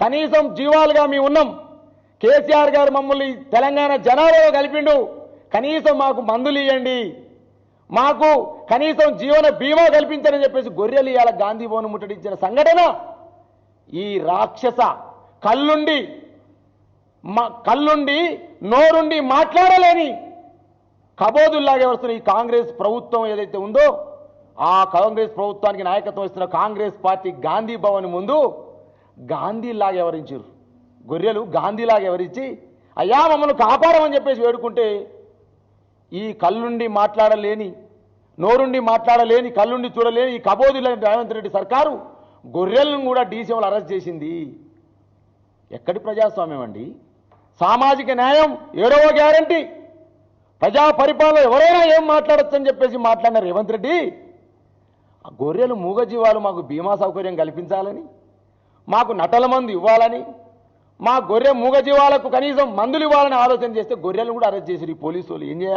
కనీసం జీవాలుగా మేము ఉన్నాం. కేసీఆర్ గారు మమ్మల్ని తెలంగాణ జనాలలో కలిపిండు. కనీసం మాకు మందులు ఇవ్వండి, మాకు కనీసం జీవన బీమా కల్పించని చెప్పేసి గొర్రెలు ఇవాళ గాంధీ భవన్ ముట్టడించిన సంఘటన ఈ రాక్షస కళ్ళుండి నోరుండి మాట్లాడలేని కబోదుల్లాగా వస్తున్న ఈ కాంగ్రెస్ ప్రభుత్వం ఏదైతే ఉందో ఆ కాంగ్రెస్ ప్రభుత్వానికి నాయకత్వం ఇస్తున్న కాంగ్రెస్ పార్టీ గాంధీ భవన్ ముందు గాంధీలాగా వ్యవహరించారు. గొర్రెలు గాంధీలాగా వ్యవహరించి అయ్యా మమ్మల్ని కాపాడమని చెప్పేసి వేడుకుంటే ఈ కళ్ళుండి మాట్లాడలేని, నోరుండి మాట్లాడలేని, కళ్ళుండి చూడలేని ఈ కబోదులని రేవంత్ రెడ్డి సర్కారు గొర్రెలను కూడా డీసీఎంలు అరెస్ట్ చేసింది. ఎక్కడి ప్రజాస్వామ్యం అండి? సామాజిక న్యాయం 7వ గ్యారంటీ, ప్రజా పరిపాలన ఎవరైనా ఏం మాట్లాడొచ్చని చెప్పేసి మాట్లాడిన రేవంత్ రెడ్డి ఆ గొర్రెలు మూగజీవాలు మాకు బీమా సౌకర్యం కల్పించాలని, మాకు నటల మందు ఇవ్వాలని, మా గొర్రె మూగజీవాలకు కనీసం మందులు ఇవ్వాలని ఆలోచన చేస్తే గొర్రెలను కూడా అరెస్ట్ చేసి ఈ పోలీసు వాళ్ళు ఏం చేయాలి?